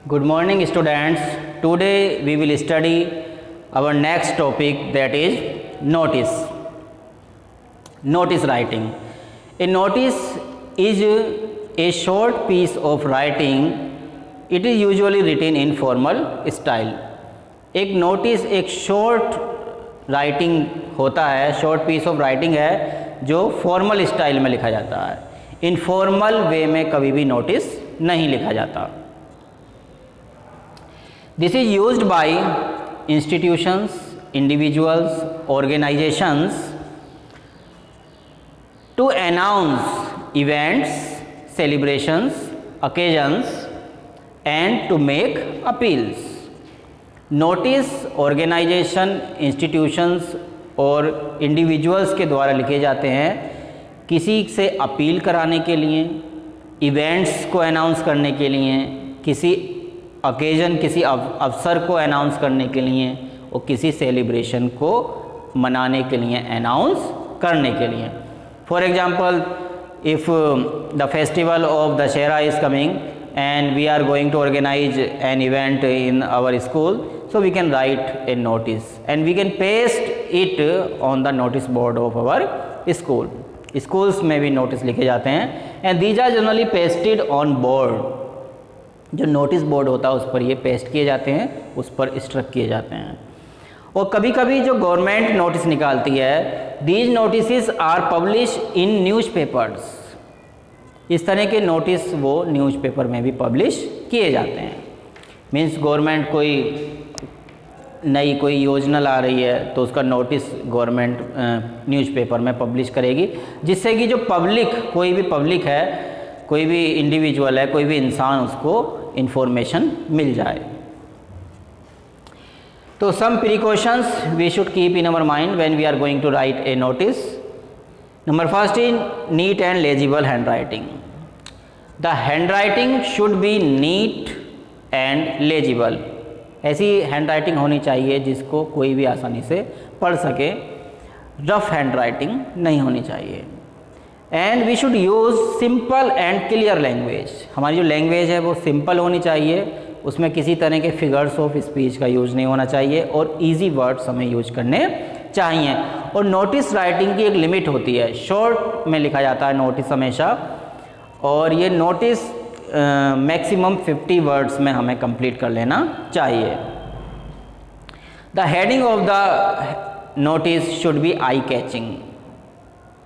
Good morning students. Today we will study our next topic, that is notice. Notice writing. A notice is a short piece of writing. It is usually written in formal style. एक notice एक short writing होता है, short piece of writing है जो formal style में लिखा जाता है। इनफॉर्मल वे में कभी भी नोटिस नहीं लिखा जाता। This is used by institutions, individuals, organisations to announce events, celebrations, occasions and to make appeals. Notice organisation, institutions और इंडिविजुअल्स के द्वारा लिखे जाते हैं किसी से अपील कराने के लिए, इवेंट्स को अनाउंस करने के लिए, किसी ओकेजन, किसी अवसर को अनाउंस करने के लिए और किसी सेलिब्रेशन को मनाने के लिए, अनाउंस करने के लिए। For example, if the festival of Dussehra is coming and we are going to organize an event in our school, so we can write a notice and we can paste it on the notice board of our school. Schools में भी notice लिखे जाते हैं and these are generally pasted on board. जो notice board होता है उस पर ये पेस्ट किए जाते हैं, उस पर स्ट्रक किए जाते हैं। और कभी कभी जो गवर्नमेंट नोटिस निकालती है, these notice are publish in newspapers. इस तरह के नोटिस वो न्यूज़पेपर में भी पब्लिश किए जाते हैं। मीन्स गवर्नमेंट कोई योजना ला रही है तो उसका नोटिस गवर्नमेंट न्यूज़पेपर में पब्लिश करेगी, जिससे कि जो पब्लिक, कोई भी पब्लिक है, कोई भी इंडिविजुअल है, कोई भी इंसान, उसको इन्फॉर्मेशन मिल जाए। तो some precautions we should keep in our mind when we are going to write a notice. Number first is neat and legible handwriting. The handwriting should be neat and legible. ऐसी handwriting होनी चाहिए जिसको कोई भी आसानी से पढ़ सके। रफ हैंड राइटिंग नहीं होनी चाहिए। And we should use simple and clear language. हमारी जो लैंग्वेज है वो सिंपल होनी चाहिए, उसमें किसी तरह के फिगर्स ऑफ स्पीच का यूज़ नहीं होना चाहिए और इजी वर्ड्स हमें यूज करने चाहिए। और नोटिस राइटिंग की एक लिमिट होती है, शॉर्ट में लिखा जाता है नोटिस हमेशा, और ये नोटिस मैक्सिमम 50 वर्ड्स में हमें कंप्लीट कर लेना चाहिए। The heading of the notice should be eye catching.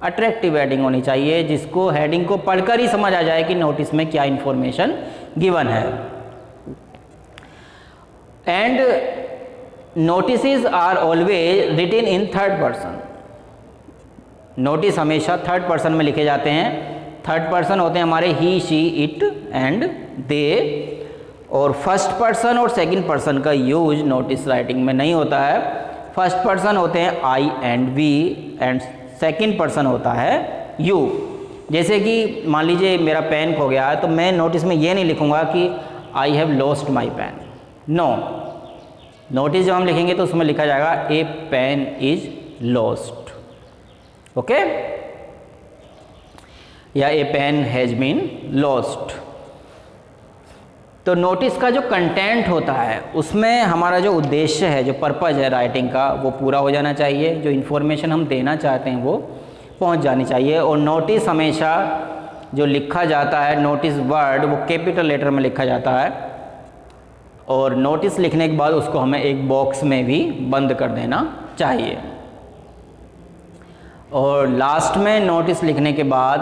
Attractive heading होनी चाहिए जिसको हेडिंग को पढ़कर ही समझ आ जाए कि नोटिस में क्या इंफॉर्मेशन गिवन है। And notice are always written in third person. Notice हमेशा थर्ड पर्सन में लिखे जाते हैं। थर्ड पर्सन होते हैं हमारे he, she, it and they, और फर्स्ट पर्सन और सेकंड पर्सन का यूज नोटिस राइटिंग में नहीं होता है। फर्स्ट पर्सन होते हैं I and we and second person होता है यू। जैसे कि मान लीजिए मेरा पेन खो गया है तो मैं नोटिस में ये नहीं लिखूंगा कि I have lost my pen. No, notice जब हम लिखेंगे तो उसमें लिखा जाएगा a pen is lost, okay, या a pen has been lost. तो नोटिस का जो कंटेंट होता है उसमें हमारा जो उद्देश्य है, जो पर्पज़ है राइटिंग का, वो पूरा हो जाना चाहिए। जो इन्फॉर्मेशन हम देना चाहते हैं वो पहुंच जानी चाहिए। और नोटिस हमेशा जो लिखा जाता है, नोटिस वर्ड, वो कैपिटल लेटर में लिखा जाता है। और नोटिस लिखने के बाद उसको हमें एक बॉक्स में भी बंद कर देना चाहिए। और लास्ट में नोटिस लिखने के बाद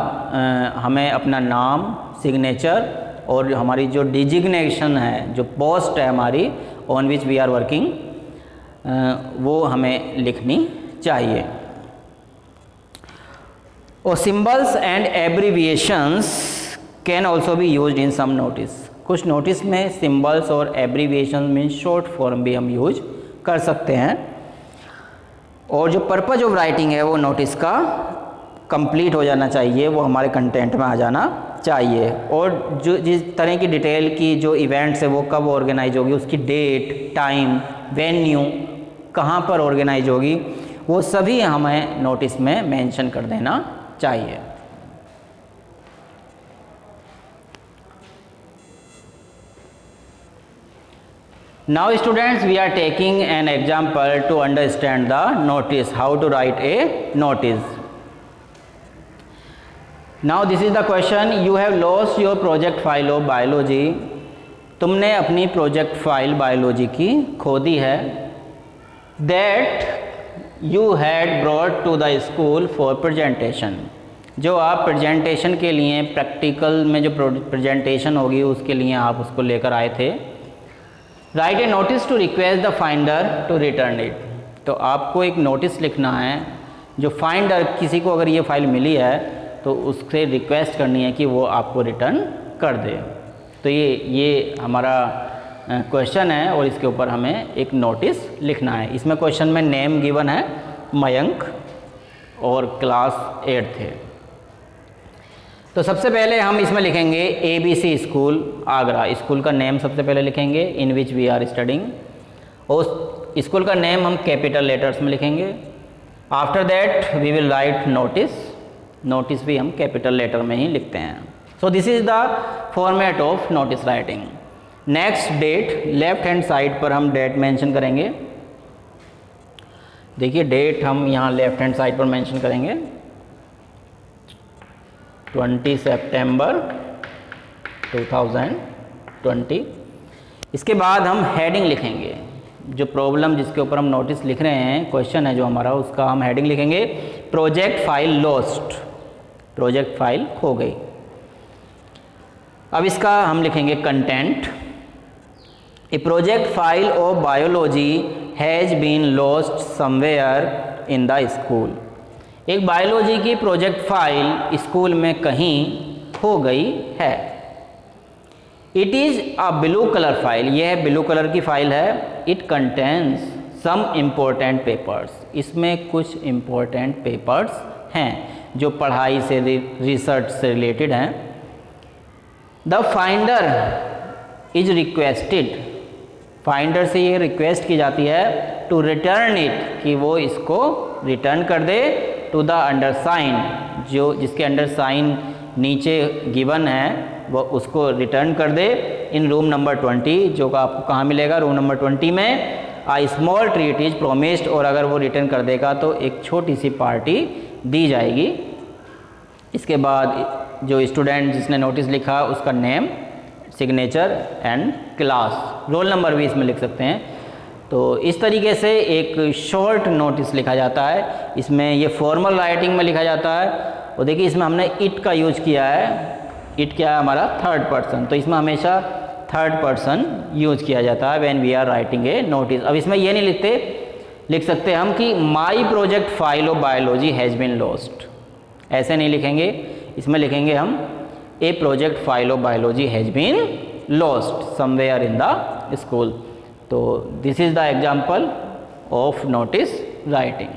हमें अपना नाम, सिग्नेचर और हमारी जो डिजिग्नेशन है, जो पोस्ट है हमारी on which we are working, वो हमें लिखनी चाहिए। और symbols and abbreviations can also be used in some notice. कुछ नोटिस में सिंबल्स और एब्रीविएशन मीन शॉर्ट फॉर्म भी हम यूज कर सकते हैं। और जो पर्पज ऑफ राइटिंग है वो नोटिस का कंप्लीट हो जाना चाहिए, वो हमारे कंटेंट में आ जाना चाहिए। और जो जिस तरह की डिटेल की जो इवेंट्स है वो कब ऑर्गेनाइज होगी, उसकी डेट, टाइम, वेन्यू, कहाँ पर ऑर्गेनाइज होगी, वो सभी हमें नोटिस में मेंशन कर देना चाहिए। Now students, we are taking an example to understand the notice, how to write a notice. Now this is the question, you have lost your project file of biology. तुमने अपनी project file biology की खो दी है. That you had brought to the school for presentation. जो आप presentation के लिए, practical में जो प्रेजेंटेशन होगी उसके लिए आप उसको लेकर आए थे. Write a notice to request the finder to return it. तो आपको एक नोटिस लिखना है. जो फाइंडर, किसी को अगर ये फाइल मिली है तो उससे रिक्वेस्ट करनी है कि वो आपको रिटर्न कर दे. तो ये हमारा क्वेश्चन है और इसके ऊपर हमें एक नोटिस लिखना है. इसमें क्वेश्चन में नेम गिवन है मयंक और क्लास 8 थे. तो सबसे पहले हम इसमें लिखेंगे ABC स्कूल आगरा. स्कूल का नेम सबसे पहले लिखेंगे, in which we are studying. और स्कूल का नेम हम कैपिटल लेटर्स में लिखेंगे. After that we will write notice. Notice भी हम कैपिटल लेटर में ही लिखते हैं. So this is the format of notice writing. Next date, left hand side पर हम डेट मेंशन करेंगे. देखिए डेट हम यहाँ लेफ्ट हैंड साइड पर मेंशन करेंगे 20 सितंबर 2020. इसके बाद हम हेडिंग लिखेंगे. जो प्रॉब्लम जिसके ऊपर हम नोटिस लिख रहे हैं, क्वेश्चन है जो हमारा, उसका हम हेडिंग लिखेंगे project file lost. Project file खो गई. अब इसका हम लिखेंगे content. A project file of biology has been lost somewhere in the school. एक बायोलॉजी की प्रोजेक्ट फाइल स्कूल में कहीं खो गई है. It is a blue colour file. यह ब्लू कलर की फाइल है. It contains some important papers. इसमें कुछ इम्पोर्टेंट पेपर्स हैं जो पढ़ाई से, रिसर्च से रिलेटेड हैं. The finder is requested. Finder से ये रिक्वेस्ट की जाती है टू रिटर्न इट, कि वो इसको रिटर्न कर दे टू द अंडरसाइन. जो जिसके अंडर साइन नीचे गिवन है वो उसको रिटर्न कर दे इन रूम नंबर 20. जो आपको कहाँ मिलेगा? रूम नंबर 20 में. आ स्मॉल ट्रीट इज प्रोमिस्ड. और अगर वो रिटर्न कर देगा तो एक छोटी सी पार्टी दी जाएगी. इसके बाद जो स्टूडेंट जिसने नोटिस लिखा उसका name, signature and class, roll number भी इसमें लिख सकते हैं. तो इस तरीके से एक शॉर्ट नोटिस लिखा जाता है. इसमें ये फॉर्मल राइटिंग में लिखा जाता है. और देखिए इसमें हमने इट का यूज किया है. इट क्या है हमारा? Third person. तो इसमें हमेशा थर्ड पर्सन यूज किया जाता है when we are writing a notice. अब इसमें ये नहीं लिख सकते हम कि my project file of biology has been lost. ऐसे नहीं लिखेंगे. इसमें लिखेंगे हम a project file of biology has been lost somewhere in the school. तो this is the example of notice writing.